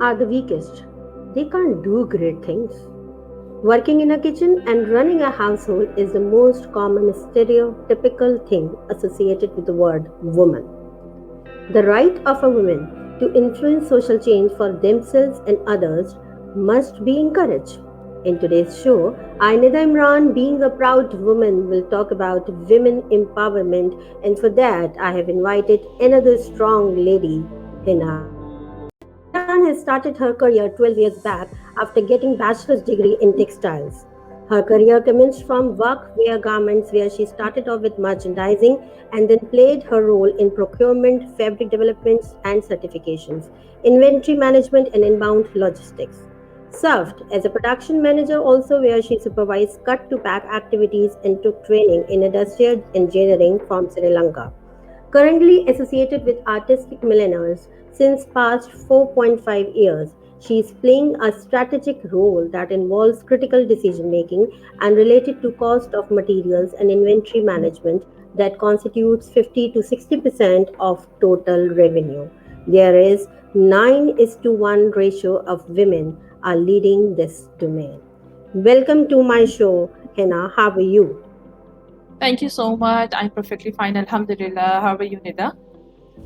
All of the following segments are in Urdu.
are the weakest. They can't do great things. Working in a kitchen and running a household is the most common stereotypical thing associated with the word woman. The right of a woman to influence social change for themselves and others must be encouraged. In today's show, Ainida Imran, being a proud woman, will talk about women empowerment, and for that, I have invited another strong lady, Hina. Hina Imran has started her career 12 years back after getting bachelor's degree in textiles. Her career commenced from workwear garments where she started off with merchandising and then played her role in procurement, fabric developments and certifications, inventory management and inbound logistics. Served as a production manager also where she supervised cut to pack activities and took training in industrial engineering from Sri Lanka. Currently associated with Artistic Millennials since past 4.5 years, she is playing a strategic role that involves critical decision making and related to cost of materials and inventory management that constitutes 50 to 60% of total revenue. There is 9 is to 1 ratio of women are leading this domain. Welcome to my show, Hena. How are you? Thank you so much. I'm perfectly fine. Alhamdulillah. How are you, Nida?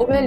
Well,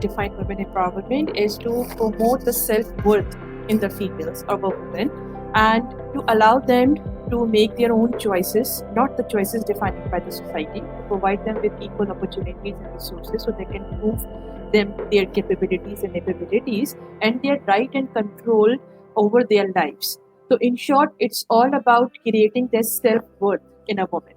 define women empowerment is to promote the self-worth in the females or women and to allow them to make their own choices, not the choices defined by the society, to provide them with equal opportunities and resources so they can prove them their capabilities and abilities and their right and control over their lives. So in short, it's all about creating their self-worth in a woman.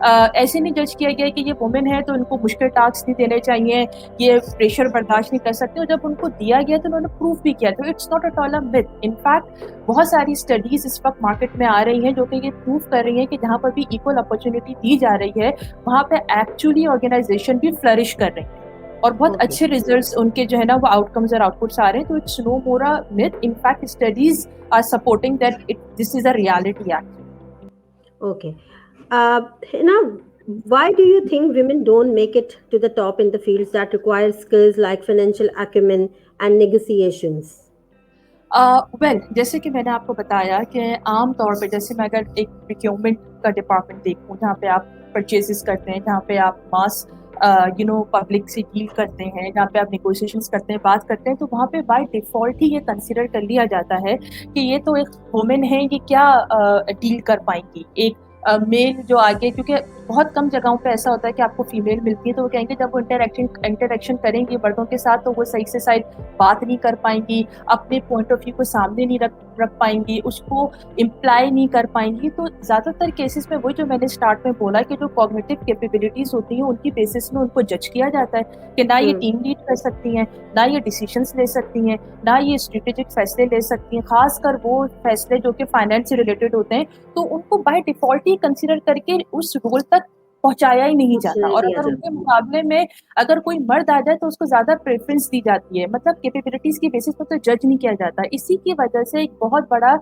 ایسے نہیں جج کیا گیا کہ یہ وومن ہے تو ان کو مشکل ٹاسک نہیں دینے چاہیے, یہ پریشر برداشت نہیں کر سکتے, اور جب ان کو دیا گیا تو انہوں نے پروف بھی کیا. تو it's not at all a myth. In fact بہت ساری اسٹڈیز اس وقت مارکیٹ میں آ رہی ہیں جو کہ یہ پروف کر رہی ہیں کہ جہاں پر بھی ایکول اپرچونیٹی دی جا رہی ہے وہاں پہ ایکچولی آرگنائزیشن بھی فلرش کر رہی ہے, اور بہت Okay. اچھے ریزلٹس ان کے جو ہے نا وہ آؤٹ کمز اور آؤٹ پٹس آ رہے ہیں. تو it's no more a myth. In fact studies are supporting that this is a reality actually. Okay. Hina, why do you think women don't make it to the top in the fields that require skills like financial acumen and negotiations? Well جیسے کہ میں نے آپ کو بتایا کہ عام طور پہ جیسے میں اگر ایک پروکیورمنٹ کا ڈپارٹمنٹ دیکھوں جہاں پہ آپ پرچیزز کرتے ہیں, جہاں پہ آپ ماس پبلک سے ڈیل کرتے ہیں, جہاں پہ آپ نیگوشیشنس کرتے ہیں, بات کرتے ہیں, تو وہاں پہ بائی ڈیفالٹ ہی یہ کنسیڈر کر لیا جاتا ہے کہ یہ تو ایک وومن ہے, یہ کیا ڈیل کر پائیں گی. ایک میل جو آگے, کیونکہ بہت کم جگہوں پہ ایسا ہوتا ہے کہ آپ کو فیمیل ملتی ہے تو وہ کہیں گے جب وہ انٹریکشن کریں گی مردوں کے ساتھ تو وہ صحیح سے صحیح بات نہیں کر پائیں گی, اپنے پوائنٹ آف ویو کو سامنے نہیں رکھ پائیں گی, اس کو امپلائی نہیں کر پائیں گی. تو زیادہ تر کیسز میں وہی جو میں نے اسٹارٹ میں بولا کہ جو کوگنیٹو کیپیبلٹیز ہوتی ہیں ان کی بیسس میں ان کو جج کیا جاتا ہے کہ نہ یہ ٹیم لیڈ کر سکتی ہیں, نہ یہ ڈیسیشنس لے سکتی ہیں, نہ یہ اسٹریٹجک فیصلے لے سکتی ہیں, خاص کر وہ فیصلے جو کہ فائنینس سے ریلیٹڈ ہوتے ہیں. تو ان کو بائی ڈیفالٹ ہی کنسیڈر کر کے اس رول تک پہنچایا ہی نہیں جاتا, اور اگر ان کے مقابلے میں اگر کوئی مرد آ جائے تو اس کو زیادہ پریفرنس دی جاتی ہے, مطلب کیپیبلٹیز کی بیسس پر تو جج نہیں کیا جاتا. اسی کی وجہ سے ایک بہت بڑا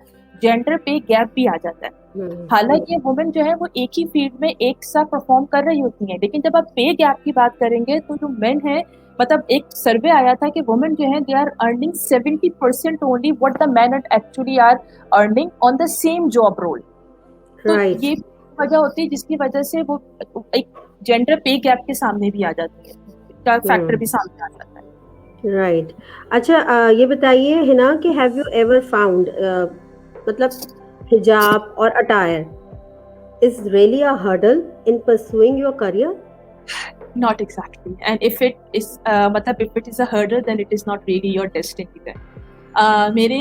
جینڈر پے گیپ بھی آ جاتا ہے. حالانکہ وومن جو ہے وہ ایک ہی فیلڈ میں ایک سا پرفارم کر رہی ہوتی ہیں, لیکن جب آپ پے گیپ کی بات کریں گے تو جو مین ہیں, مطلب ایک سروے آیا تھا کہ وومن جو ہے they are earning 70% only what the men actually are earning on the same job role. تو یہ وجہ ہوتی ہے جس کی وجہ سے وہ ایک جینڈر پے گیپ کے سامنے بھی آ جاتی ہے, فیکٹر بھی سامنے آ جاتا ہے. رائٹ. اچھا یہ بتائیے ہنا کہ ہیو یو ایور فاؤنڈ مطلب حجاب اور attire is really a hurdle in pursuing your career? Not exactly. And if it is if it is a hurdle, then it is not really your destiny then. میرے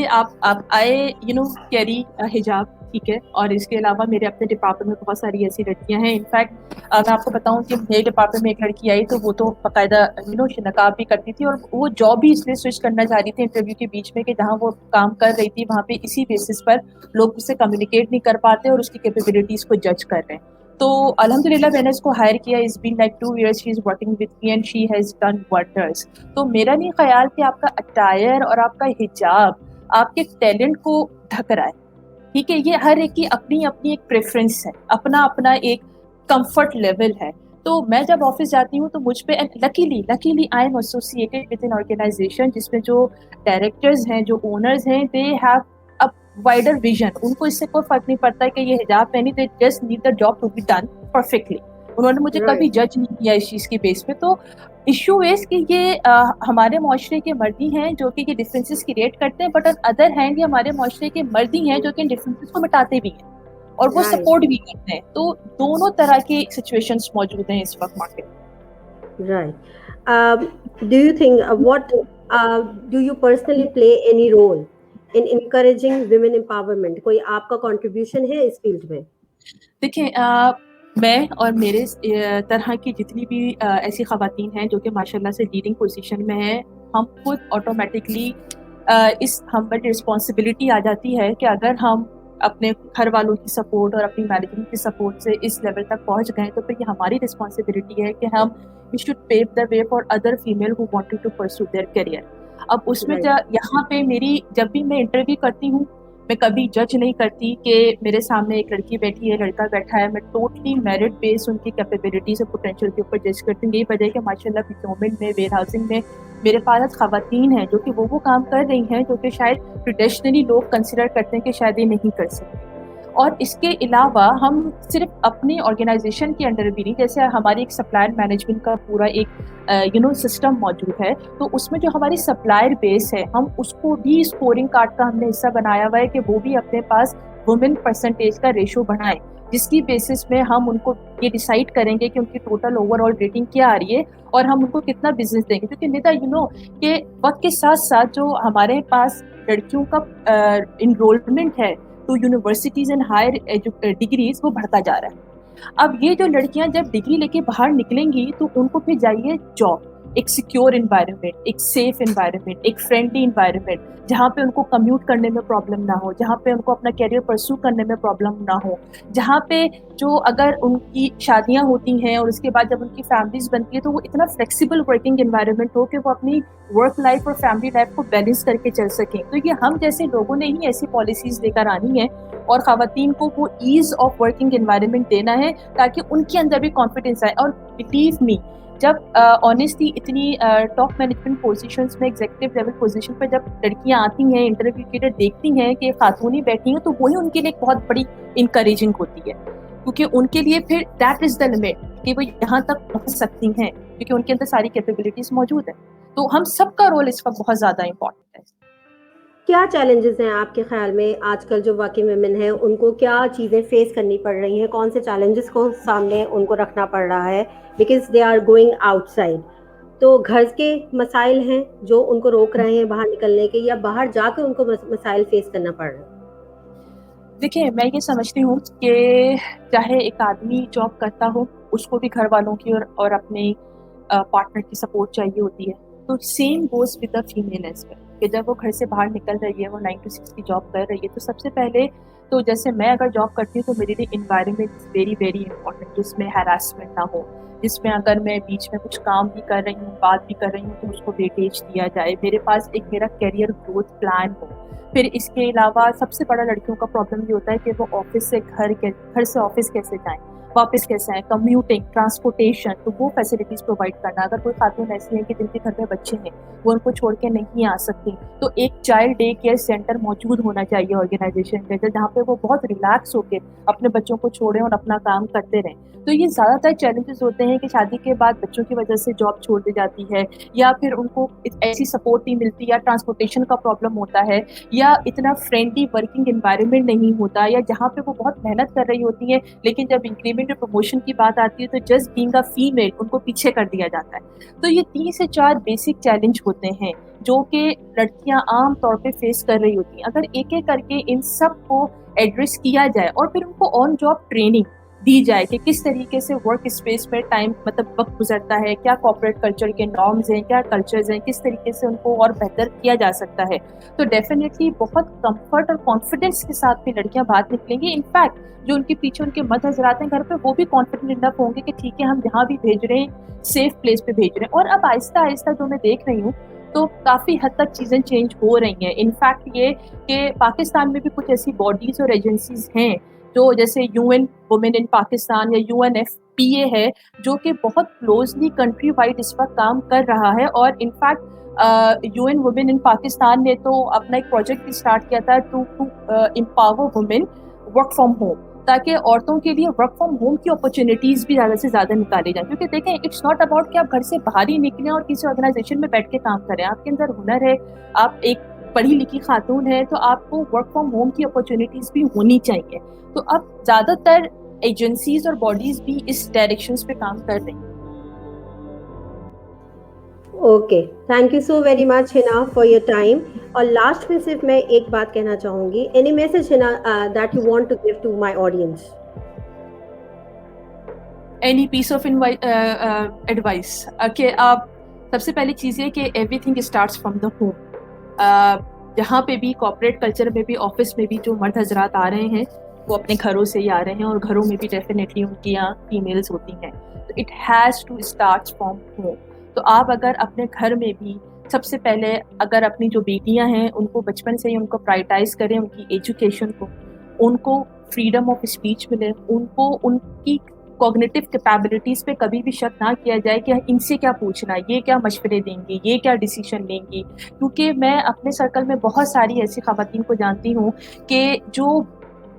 کیری حجاب, ٹھیک ہے, اور اس کے علاوہ میرے اپنے ڈپارٹمنٹ میں بہت ساری ایسی لڑکیاں ہیں. انفیکٹ میں آپ کو بتاؤں کہ میرے ڈپارٹمنٹ میں ایک لڑکی آئی تو وہ تو باقاعدہ نقاب بھی کرتی تھی, اور وہ جاب بھی اس لیے سوئچ کرنا چاہ رہی تھی انٹرویو کے بیچ میں کہ جہاں وہ کام کر رہی تھی وہاں پہ اسی بیسس پر لوگ اس سے کمیونیکیٹ نہیں کر پاتے اور اس کی کیپیبلٹیز کو جج کر رہے ہیں. تو الحمدللہ میں نے اس کو ہائر کیا. It's been like 2 years she is working with me and she has done wonders. تو میرا نہیں خیال کہ آپ کا اٹائر اور آپ کا حجاب آپ کے ٹیلنٹ کو ڈھک رہا ہے, ٹھیک ہے. یہ ہر ایک کی اپنی اپنی ایک پریفرنس ہے, اپنا اپنا ایک کمفرٹ لیول ہے. تو میں جب آفس جاتی ہوں تو مجھ پہ likely I am associated with an organisation جس میں جو ڈائریکٹرز ہیں, جو اونرز ہیں, they have a wider vision. ان کو اس سے کوئی فرق نہیں پڑتا کہ یہ حجاب پہنی, they just need the job to be done perfectly. انہوں نے مجھے کبھی جج نہیں کیا اس چیز کی بیس پہ. تو ایشو از کہ یہ ہمارے معاشرے کے مردی ہیں جو کہ یہ ڈفرینسز کریٹ کرتے ہیں, بٹ آن ادر ہینڈ یہ ہمارے معاشرے کے مردی ہیں جو کہ ان ڈفرینسز کو مٹاتے بھی ہیں اور وہ سپورٹ بھی کرتے ہیں. تو دونوں طرح کی سچویشنز موجود ہیں اس وقت مارکیٹ میں. Right. Do you think do you personally play any role in encouraging women empowerment? کوئی آپ کا contribution ہے اس فیلڈ میں؟ دیکھیں میں اور میرے طرح کی جتنی بھی ایسی خواتین ہیں جو کہ ماشاء اللہ سے لیڈنگ پوزیشن میں ہیں, ہم خود آٹومیٹکلی اس ہم پر رسپانسبلٹی آ جاتی ہے کہ اگر ہم اپنے گھر والوں کی سپورٹ اور اپنی مینجمنٹ کی سپورٹ سے اس لیول تک پہنچ گئے تو پھر یہ ہماری رسپانسبلٹی ہے کہ ہم we should pave the way for other female who wanted to pursue their career. اب اس میں یہاں پہ میری جب بھی میں انٹرویو کرتی ہوں میں کبھی جج نہیں کرتی کہ میرے سامنے ایک لڑکی بیٹھی ہے, لڑکا بیٹھا ہے. میں ٹوٹلی میرٹ بیس ان کی کیپیبلٹیز اور پوٹینشیل کے اوپر جج کرتی ہوں. یہی وجہ ہے کہ ماشاء اللہ پروکیورمنٹ میں, ویئر ہاؤسنگ میں میرے پاس خواتین ہیں جو کہ وہ کام کر رہی ہیں جو کہ شاید ٹریڈیشنلی لوگ کنسیڈر کرتے ہیں کہ شاید یہ نہیں کر سکتے. اور اس کے علاوہ ہم صرف اپنی آرگنائزیشن کے انڈر بھی نہیں, جیسے ہماری ایک سپلائر مینجمنٹ کا پورا ایک سسٹم موجود ہے, تو اس میں جو ہماری سپلائر بیس ہے ہم اس کو بھی اسکورنگ کارڈ کا ہم نے حصہ بنایا ہوا ہے کہ وہ بھی اپنے پاس وومن پرسنٹیج کا ریشو بڑھائیں, جس کی بیسس میں ہم ان کو یہ ڈیسائیڈ کریں گے کہ ان کی ٹوٹل اوور آل ریٹنگ کیا آ رہی ہے اور ہم ان کو کتنا بزنس دیں گے. کیونکہ نیتا کہ وقت کے ساتھ ساتھ جو ہمارے پاس لڑکیوں کا انرولمنٹ ہے to universities and higher degrees وہ بڑھتا جا رہا ہے. اب یہ جو لڑکیاں جب ڈگری لے کے باہر نکلیں گی تو ان کو پھر چاہیے جاب، ایک سیکیور انوائرمنٹ، ایک سیف انوائرمنٹ، ایک فرینڈلی انوائرمنٹ جہاں پہ ان کو کمیوٹ کرنے میں پرابلم نہ ہو، جہاں پہ ان کو اپنا کیریئر پرسو کرنے میں پرابلم نہ ہو، جہاں پہ جو اگر ان کی شادیاں ہوتی ہیں اور اس کے بعد جب ان کی فیملیز بنتی ہے تو وہ اتنا فلیکسیبل ورکنگ انوائرمنٹ ہو کہ وہ اپنی ورک لائف اور فیملی لائف کو بیلنس کر کے چل سکیں. تو یہ ہم جیسے لوگوں نے ہی ایسی پالیسیز لے کر آنی ہے اور خواتین کو وہ ایز آف ورکنگ انوائرمنٹ دینا ہے تاکہ ان کے اندر بھی کانفیڈینس آئے. اور بلیو می، جب آنیسٹلی اتنی ٹاپ مینجمنٹ پوزیشنز میں ایگزیکٹو لیول پوزیشن پہ جب لڑکیاں آتی ہیں، انٹرویو کے لیے دیکھتی ہیں کہ خاتونیں بیٹھی ہیں تو وہی ان کے لیے ایک بہت بڑی انکریجنگ ہوتی ہے، کیونکہ ان کے لیے پھر دیٹ از دا لمٹ کہ وہ یہاں تک پہنچ سکتی ہیں کیونکہ ان کے اندر ساری کیپیبلٹیز موجود ہیں. تو ہم سب کا رول اس وقت بہت زیادہ امپورٹنٹ ہے. کیا چیلنجز ہیں آپ کے خیال میں آج کل جو ورکنگ ویمن ہیں ان کو کیا چیزیں فیس کرنی پڑ رہی ہیں، کون سے چیلنجز کو سامنے ان کو رکھنا پڑ رہا ہے because they are going outside? تو گھر کے مسائل ہیں جو ان کو روک رہے ہیں باہر نکلنے کے، یا باہر جا کے ان کو مسائل فیس کرنا پڑ رہا ہے؟ دیکھیں، میں یہ سمجھتی ہوں کہ چاہے ایک آدمی جاب کرتا ہو، اس کو بھی گھر والوں کی اور اپنے پارٹنر کی سپورٹ چاہیے ہوتی ہے. تو same goes with the female as well کہ جب وہ گھر سے باہر نکل رہی ہے، وہ 9 to 6 کی جاب کر رہی ہے، تو سب سے پہلے تو جیسے میں اگر جاب کرتی ہوں تو میرے لیے انوائرمنٹ ویری ویری امپورٹنٹ، جس میں ہراسمنٹ نہ ہو، جس میں اگر میں بیچ میں کچھ کام بھی کر رہی ہوں، بات بھی کر رہی ہوں تو اس کو ویٹیج دیا جائے، میرے پاس ایک میرا کیریئر گروتھ پلان ہو. پھر اس کے علاوہ سب سے بڑا لڑکیوں کا پرابلم یہ ہوتا ہے کہ وہ آفس سے گھر سے آفس کیسے جائیں، واپس کیسے آئیں، کمیوٹنگ، ٹرانسپورٹیشن، تو وہ فیسلٹیز پرووائڈ کرنا. اگر کوئی خاتون ایسی ہیں کہ جن کے گھر میں بچے ہیں، وہ ان کو چھوڑ کے نہیں آ سکتی، تو ایک چائلڈ ڈے کیئر سینٹر موجود ہونا چاہیے آرگنائزیشن کے اندر جہاں پہ وہ بہت ریلیکس ہو کے اپنے بچوں کو چھوڑیں اور اپنا کام کرتے رہیں. تو یہ زیادہ تر چیلنجز ہوتے ہیں کہ شادی کے بعد بچوں کی وجہ سے جاب چھوڑ دی جاتی ہے، یا پھر ان کو ایسی سپورٹ نہیں ملتی، یا ٹرانسپورٹیشن کا پرابلم ہوتا ہے، یا اتنا فرینڈلی ورکنگ انوائرمنٹ نہیں ہوتا، یا جہاں پہ وہ بہت محنت کر رہی ہوتی ہیں لیکن جب انکریمنٹ اور پروموشن کی بات آتی ہے تو جسٹ بینگ اے فیمیل ان کو پیچھے کر دیا جاتا ہے. تو یہ 3 سے 4 بیسک چیلنج ہوتے ہیں جو کہ لڑکیاں عام طور پہ فیس کر رہی ہوتی ہیں. اگر ایک ایک کر کے ان سب کو ایڈریس کیا جائے اور پھر ان کو آن جاب ٹریننگ دی جائے کہ کس طریقے سے ورک اسپیس میں ٹائم وقت گزرتا ہے، کیا کارپوریٹ کلچر کے نارمز ہیں، کیا کلچرز ہیں، کس طریقے سے ان کو اور بہتر کیا جا سکتا ہے، تو ڈیفینیٹلی بہت کمفرٹ اور کانفیڈنس کے ساتھ بھی لڑکیاں باہر نکلیں گی. انفیکٹ جو ان کے پیچھے ان کے مرد حضرات ہیں گھر پہ، وہ بھی کانفیڈنٹ انف ہوں گے کہ ٹھیک ہے ہم جہاں بھی بھیج رہے ہیں سیف پلیس پہ بھیج رہے ہیں. اور اب آہستہ آہستہ جو میں دیکھ رہی ہوں تو کافی حد تک چیزیں چینج ہو رہی ہیں. انفیکٹ یہ کہ پاکستان میں بھی کچھ ایسی باڈیز اور ایجنسیز ہیں جو جیسے you N women in Pakistan یا یو این ایف پی اے ہے، جو کہ بہت کلوزلی کنٹری وائڈ اس وقت کام کر رہا ہے. اور in fact U N women in Pakistan نے تو اپنا ایک پروجیکٹ بھی اسٹارٹ کیا تھا to empower women work from home, تاکہ عورتوں کے لیے ورک فرام ہوم کی اپرچونیٹیز بھی زیادہ سے زیادہ نکالی جائیں. کیونکہ دیکھیں، اٹس ناٹ اباؤٹ کہ آپ گھر سے باہر ہی نکلیں اور کسی آرگنائزیشن میں بیٹھ کے کام کریں. آپ کے اندر ہنر ہے، آپ ایک پڑھی لکھی خاتون ہے، تو آپ کو ورک فرام ہوم کی اپرچونیٹیز بھی ہونی چاہیے. تو اب زیادہ تر ایجنسیز اور باڈیز بھی اس ڈائریکشنز پہ کام کر رہی ہیں. Okay, thank you so very much Hina for your time. اور لاسٹ میں صرف میں ایک بات کہنا چاہوں گی، any message Hina that you want to give to my audience? Any piece of advice کہ آپ سب سے پہلی چیز یہ کہ everything starts from the home. جہاں پہ بھی کارپوریٹ کلچر میں بھی، آفس میں بھی جو مرد حضرات آ رہے ہیں وہ اپنے گھروں سے ہی آ رہے ہیں، اور گھروں میں بھی ڈیفینیٹلی ان کی یہاں فیمیلز ہوتی ہیں. تو it has to start from home. تو آپ اگر اپنے گھر میں بھی سب سے پہلے اگر اپنی جو بیٹیاں ہیں ان کو بچپن سے ہی ان کو پرائٹائز کریں، ان کی ایجوکیشن کو، ان کو فریڈم آف اسپیچ ملے، ان کو ان کی کوگنیٹو کیپیبلٹیز پہ کبھی بھی شک نہ کیا جائے کہ ان سے کیا پوچھنا ہے، یہ کیا مشورے دیں گی، یہ کیا ڈیسیشن لیں گی. کیونکہ میں اپنے سرکل میں بہت ساری ایسی خواتین کو جانتی ہوں کہ جو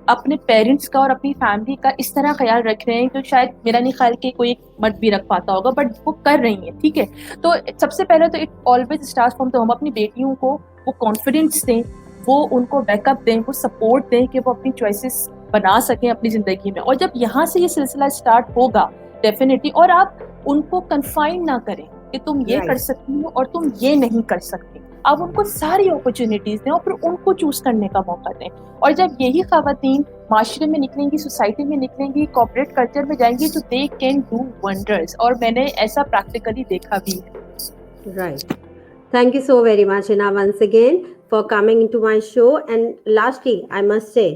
اپنے پیرنٹس کا اور اپنی فیملی کا اس طرح خیال رکھ رہے ہیں جو شاید میرا نہیں خیال کہ کوئی ایک مرد بھی رکھ پاتا ہوگا، بٹ وہ کر رہی ہیں. ٹھیک ہے، تو سب سے پہلے تو it always start from the home. اپنی بیٹیوں کو وہ کانفیڈینس دیں، وہ ان کو بیک اپ دیں، وہ سپورٹ دیں کہ وہ اپنی چوائسیز بنا سکیں اپنی زندگی میں. اور جب یہاں سے یہ سلسلہ اسٹارٹ ہوگا ڈیفینیٹلی، اور آپ ان کو کنفائن نہ کریں کہ تم یہ کر سکتی ہو اور تم یہ نہیں کر سکتی. آپ ان کو ساری اپرچونیٹیز دیں اور پھر ان کو چوز کرنے کا موقع دیں. اور جب یہی خواتین معاشرے میں نکلیں گی, سوسائٹی میں نکلیں گی, کارپوریٹ کلچر میں جائیں گی, تو دے کین ڈو ونڈرز. اور میں نے ایسا پریکٹیکلی دیکھا بھی ہے. Right. Thank you so very much, Hina, once again for coming into my show. And lastly, I must say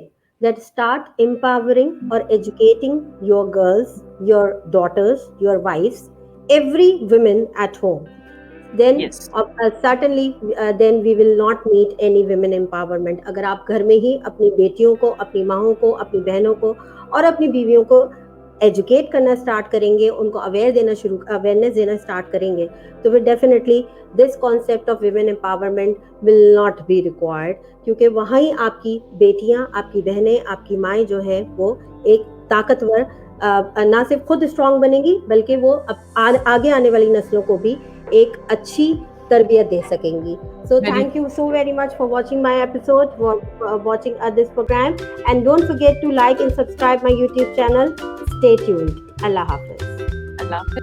that start empowering or educating your girls, your daughters, your wives, every women at home. Then Yes. certainly then we will not meet any women empowerment. اگر آپ گھر میں ہی اپنی بیٹیوں کو, اپنی ماؤں کو, اپنی بہنوں کو اور اپنی بیویوں کو ایجوکیٹ کرنا اسٹارٹ کریں گے, ان کو اویئرنیس دینا اسٹارٹ کریں گے, تو پھر definitely this concept of women empowerment will not be required. کیونکہ وہیں آپ کی بیٹیاں, آپ کی بہنیں, آپ کی مائیں جو ہے وہ ایک طاقتور نہ صرف خود اسٹرانگ بنے گی بلکہ وہ آگے آنے والی نسلوں کو بھی ایک اچھی تربیت دے سکیں گی. So thank you so very much for watching my episode, for watching this programme, and don't forget to like and subscribe my YouTube channel. Stay tuned. اللہ حافظ. اللہ حافظ.